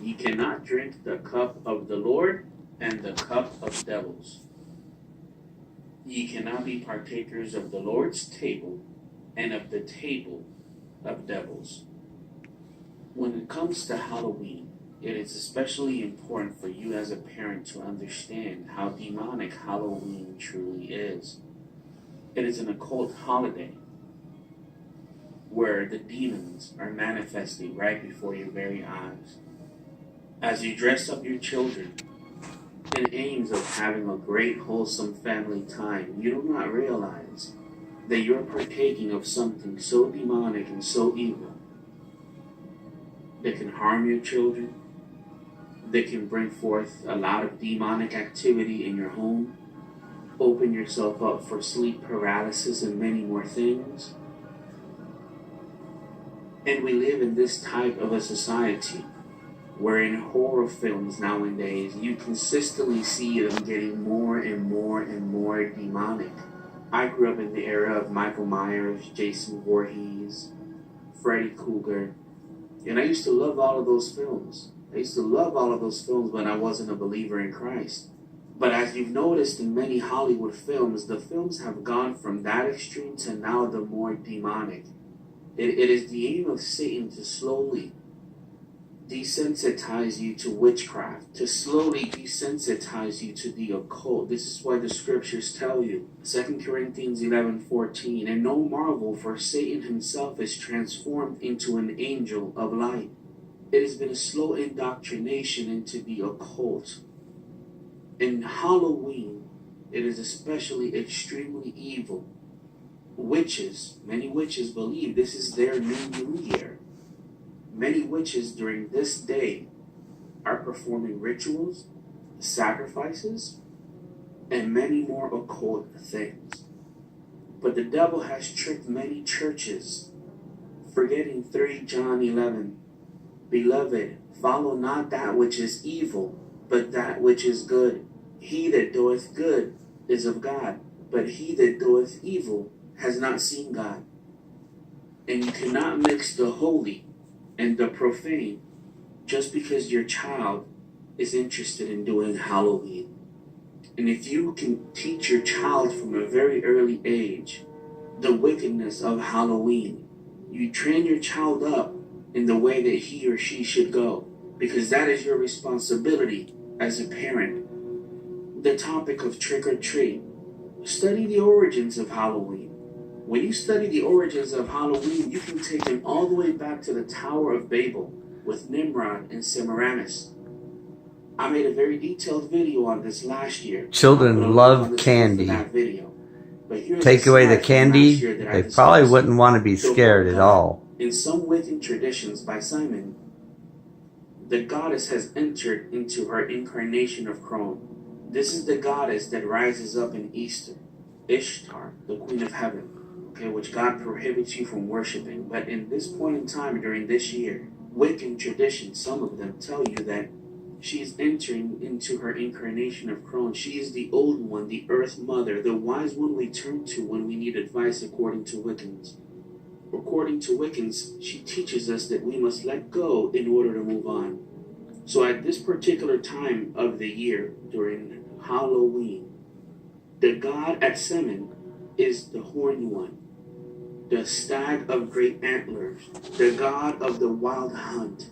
Ye cannot drink the cup of the Lord and the cup of devils. Ye cannot be partakers of the Lord's table and of the table of devils. When it comes to Halloween, it is especially important for you as a parent to understand how demonic Halloween truly is. It is an occult holiday where the demons are manifesting right before your very eyes. As you dress up your children in aims of having a great wholesome family time, you do not realize that you're partaking of something so demonic and so evil that can harm your children, that can bring forth a lot of demonic activity in your home, open yourself up for sleep paralysis and many more things. And we live in this type of a society where in horror films nowadays, you consistently see them getting more and more and more demonic. I grew up in the era of Michael Myers, Jason Voorhees, Freddy Krueger, and I used to love all of those films. I used to love all of those films when I wasn't a believer in Christ. But as you've noticed in many Hollywood films, the films have gone from that extreme to now the more demonic. It is the aim of Satan to slowly desensitize you to witchcraft, to slowly desensitize you to the occult. This is why the scriptures tell you, 2 Corinthians 11:14, and no marvel, for Satan himself is transformed into an angel of light. It has been a slow indoctrination into the occult. In Halloween, it is especially extremely evil. Many witches believe this is their new year. Many witches during this day are performing rituals, sacrifices, and many more occult things. But the devil has tricked many churches, forgetting 3 John 11. Beloved, follow not that which is evil, but that which is good. He that doeth good is of God, but he that doeth evil has not seen God. And you cannot mix the holy and the profane just because your child is interested in doing Halloween. And if you can teach your child from a very early age the wickedness of Halloween, you train your child up in the way that he or she should go, because that is your responsibility as a parent. The topic of trick or treat. Study the origins of Halloween. When you study the origins of Halloween, you can take them all the way back to the Tower of Babel with Nimrod and Semiramis. I made a very detailed video on this last year. Children love candy. Take away the candy, they probably wouldn't want to be scared at all. In some Wiccan traditions by Simon, the goddess has entered into her incarnation of Crone. This is the goddess that rises up in Easter, Ishtar, the queen of heaven, which God prohibits you from worshiping. But in this point in time during this year, Wiccan traditions, some of them tell you that she is entering into her incarnation of Crone. She is the old one, the earth mother, the wise one we turn to when we need advice according to Wiccans. According to Wiccans, she teaches us that we must let go in order to move on. So at this particular time of the year, during Halloween, the god at Semen is the horned one, the stag of great antlers, the god of the wild hunt.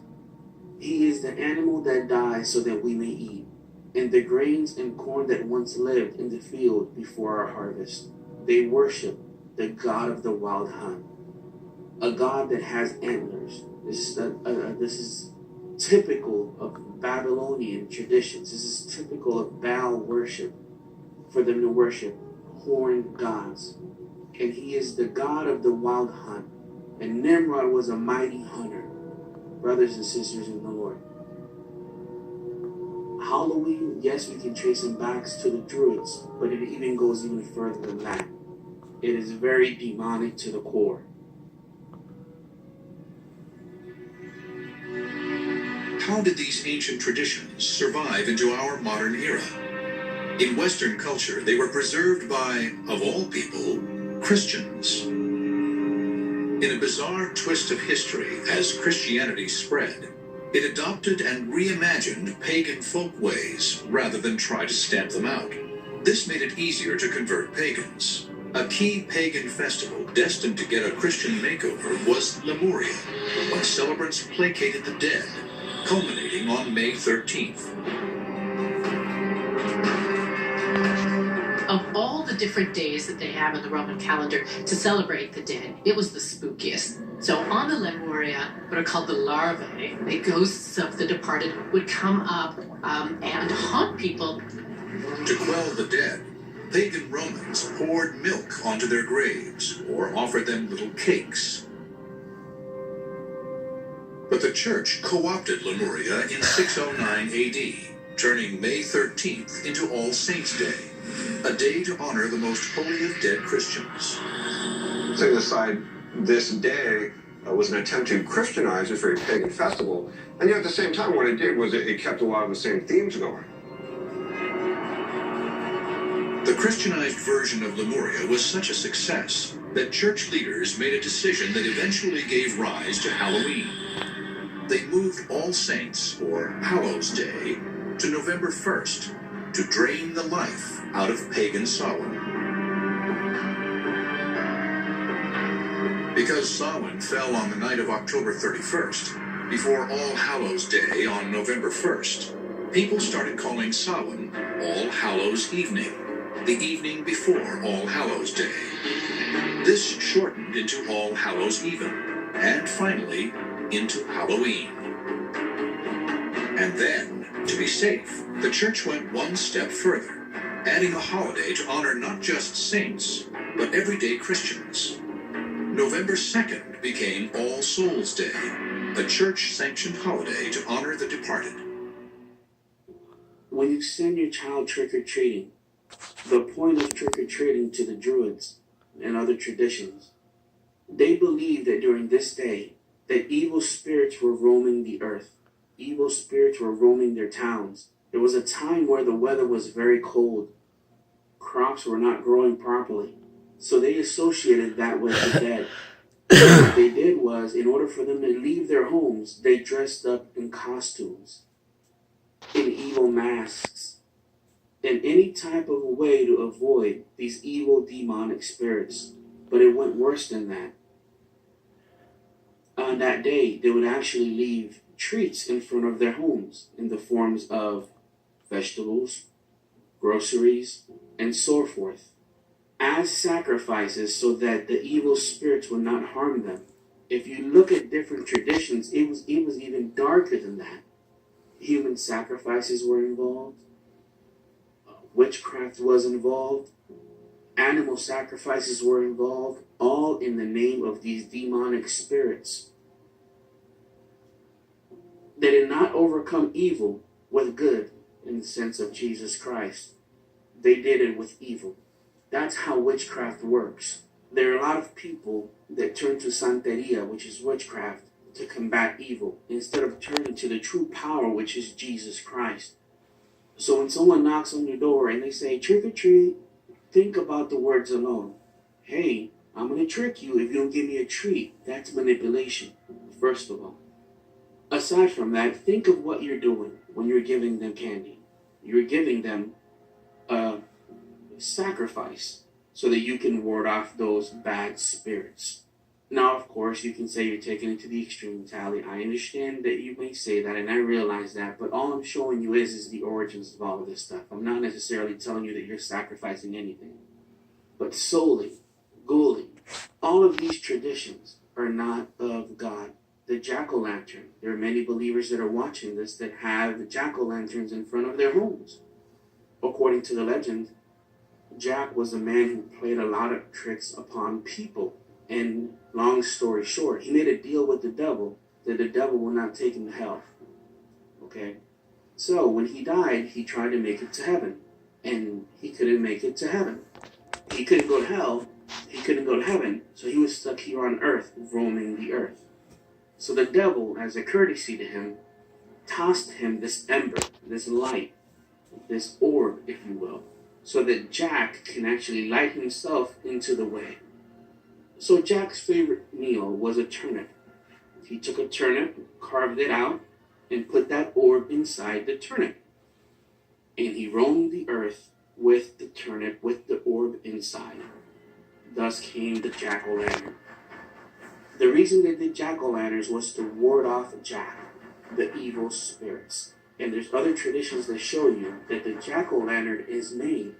He is the animal that dies so that we may eat, and the grains and corn that once lived in the field before our harvest. They worship the god of the wild hunt, a god that has antlers. This is typical of Babylonian traditions. This is typical of Baal worship, for them to worship horned gods. And he is the god of the wild hunt. And Nimrod was a mighty hunter. Brothers and sisters in the Lord, Halloween, yes, we can trace him back to the Druids, but it even goes even further than that. It is very demonic to the core. How did these ancient traditions survive into our modern era? In Western culture, they were preserved by, of all people, Christians. In a bizarre twist of history, as Christianity spread, It adopted and reimagined pagan folkways rather than try to stamp them out. This made it easier to convert pagans. A key pagan festival destined to get a Christian makeover was Lemuria, when celebrants placated the dead, culminating on May 13th. Of all the different days that they have in the Roman calendar to celebrate the dead, it was the spookiest. So on the Lemuria, what are called the larvae, the ghosts of the departed, would come up and haunt people. To quell the dead, pagan Romans poured milk onto their graves or offered them little cakes. But the church co-opted Lemuria in 609 AD, turning May 13th into All Saints' Day, a day to honor the most holy of dead Christians. Setting aside this day was an attempt to Christianize this very pagan festival, and yet at the same time what it did was it kept a lot of the same themes going. The Christianized version of Lemuria was such a success that church leaders made a decision that eventually gave rise to Halloween. They moved All Saints, or Hallows Day, to November 1st to drain the life out of pagan Samhain. Because Samhain fell on the night of October 31st, before All Hallows Day on November 1st, people started calling Samhain All Hallows Evening, the evening before All Hallows Day. This shortened into All Hallows Even, and finally into Halloween. And then, to be safe, the church went one step further, adding a holiday to honor not just saints, but everyday Christians. November 2nd became All Souls Day, a church-sanctioned holiday to honor the departed. When you send your child trick-or-treating, the point of trick-or-treating to the Druids and other traditions, they believed that during this day, that evil spirits were roaming the earth. Evil spirits were roaming their towns. There was a time where the weather was very cold. Crops were not growing properly. So they associated that with the dead. What they did was, in order for them to leave their homes, they dressed up in costumes, in evil masks, in any type of a way to avoid these evil demonic spirits. But it went worse than that. On that day, they would actually leave treats in front of their homes in the forms of vegetables, groceries, and so forth, as sacrifices so that the evil spirits would not harm them. If you look at different traditions, it was even darker than that. Human sacrifices were involved. Witchcraft was involved. Animal sacrifices were involved, all in the name of these demonic spirits. They did not overcome evil with good in the sense of Jesus Christ. They did it with evil. That's how witchcraft works. There are a lot of people that turn to Santeria, which is witchcraft, to combat evil, instead of turning to the true power, which is Jesus Christ. So when someone knocks on your door and they say, trick or treat, think about the words alone. Hey, I'm going to trick you if you don't give me a treat. That's manipulation, first of all. Aside from that, think of what you're doing when you're giving them candy. You're giving them a sacrifice so that you can ward off those bad spirits. Now, of course, you can say you're taking it to the extreme, Tally. I understand that you may say that, and I realize that, but all I'm showing you is the origins of all of this stuff. I'm not necessarily telling you that you're sacrificing anything. But solely, ghouling, all of these traditions are not of God. The jack-o'-lantern, there are many believers that are watching this that have the jack-o'-lanterns in front of their homes. According to the legend, Jack was a man who played a lot of tricks upon people. And long story short, he made a deal with the devil that the devil will not take him to hell. Okay? So when he died, he tried to make it to heaven. And he couldn't make it to heaven. He couldn't go to hell. He couldn't go to heaven. So he was stuck here on earth, roaming the earth. So the devil, as a courtesy to him, tossed him this ember, this light, this orb, if you will, so that Jack can actually light himself into the way. So Jack's favorite meal was a turnip. He took a turnip, carved it out, and put that orb inside the turnip. And he roamed the earth with the turnip, with the orb inside. Thus came the jack-o'-lantern. The reason they did jack-o'-lanterns was to ward off Jack, the evil spirits. And there's other traditions that show you that the jack-o'-lantern is made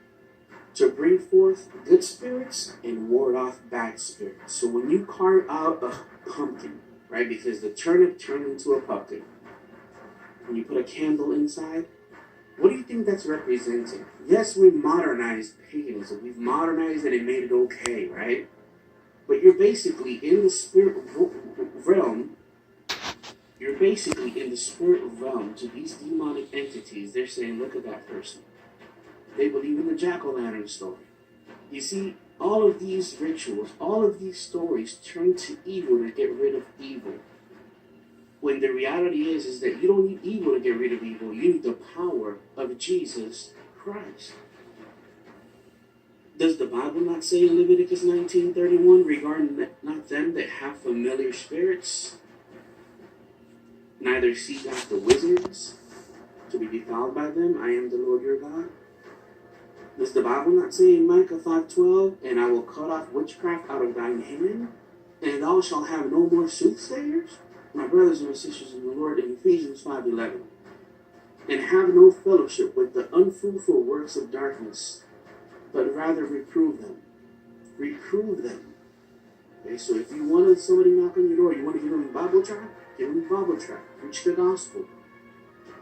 to bring forth good spirits and ward off bad spirits. So when you carve out a pumpkin, right, because the turnip turned into a pumpkin, and you put a candle inside, what do you think that's representing? Yes, we've modernized paganism. We've modernized it and made it okay, right? But you're basically in the spirit realm. You're basically in the spirit realm to these demonic entities. They're saying, look at that person. They believe in the jack-o'-lantern story. You see, all of these rituals, all of these stories turn to evil to get rid of evil. When the reality is that you don't need evil to get rid of evil. You need the power of Jesus Christ. Does the Bible not say in Leviticus 19:31 regarding not them that have familiar spirits, neither seek after wizards to be defiled by them? I am the Lord your God. Does the Bible not say in Micah 5:12, and I will cut off witchcraft out of thine hand, and thou shalt have no more soothsayers? My brothers and sisters in the Lord, in Ephesians 5:11, and have no fellowship with the unfruitful works of darkness, but rather reprove them. Reprove them. Okay, so if you want somebody knock on your door, you want to give them a Bible tract, give them a Bible tract. Preach the gospel.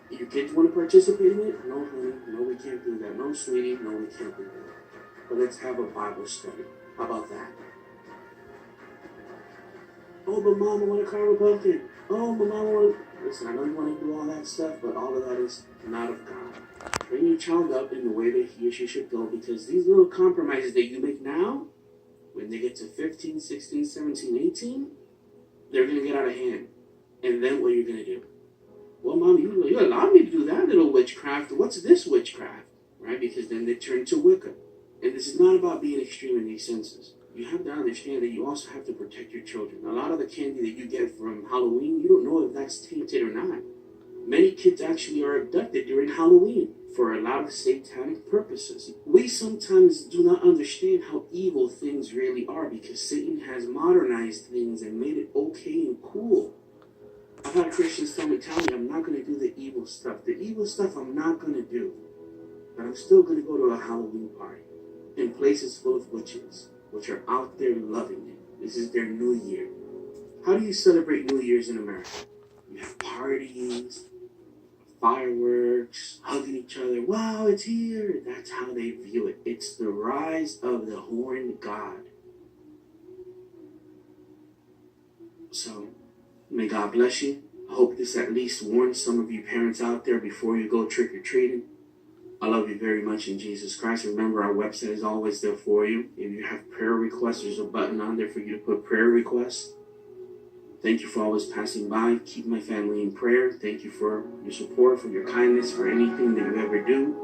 Your kids want to participate in it? No, honey. No, we can't do that. No, sweetie. No, we can't do that. But let's have a Bible study. How about that? Oh, but Mom, I want to carve a pumpkin. Oh, but Mom, I want to... Listen, I know you want to do all that stuff, but all of that is not of God. Train your child up in the way that he or she should go, because these little compromises that you make now, when they get to 15, 16, 17, 18, they're going to get out of hand. And then what are you going to do? Well, Mom, you allowed me to do that little witchcraft. What's this witchcraft? Right? Because then they turn to Wicca. And this is not about being extreme in these senses. You have to understand that you also have to protect your children. A lot of the candy that you get from Halloween, you don't know if that's tainted or not. Many kids actually are abducted during Halloween for a lot of satanic purposes. We sometimes do not understand how evil things really are because Satan has modernized things and made it okay and cool. I've had Christians tell me, I'm not going to do the evil stuff. The evil stuff I'm not going to do. But I'm still going to go to a Halloween party in places full of witches, which are out there loving it. This is their New Year. How do you celebrate New Year's in America? You have parties, fireworks, hugging each other. Wow, it's here. That's how they view it. It's the rise of the horned god. So, may God bless you. I hope this at least warns some of you parents out there before you go trick-or-treating. I love you very much in Jesus Christ. Remember, our website is always there for you. If you have prayer requests, there's a button on there for you to put prayer requests. Thank you for always passing by. Keep my family in prayer. Thank you for your support, for your kindness, for anything that you ever do.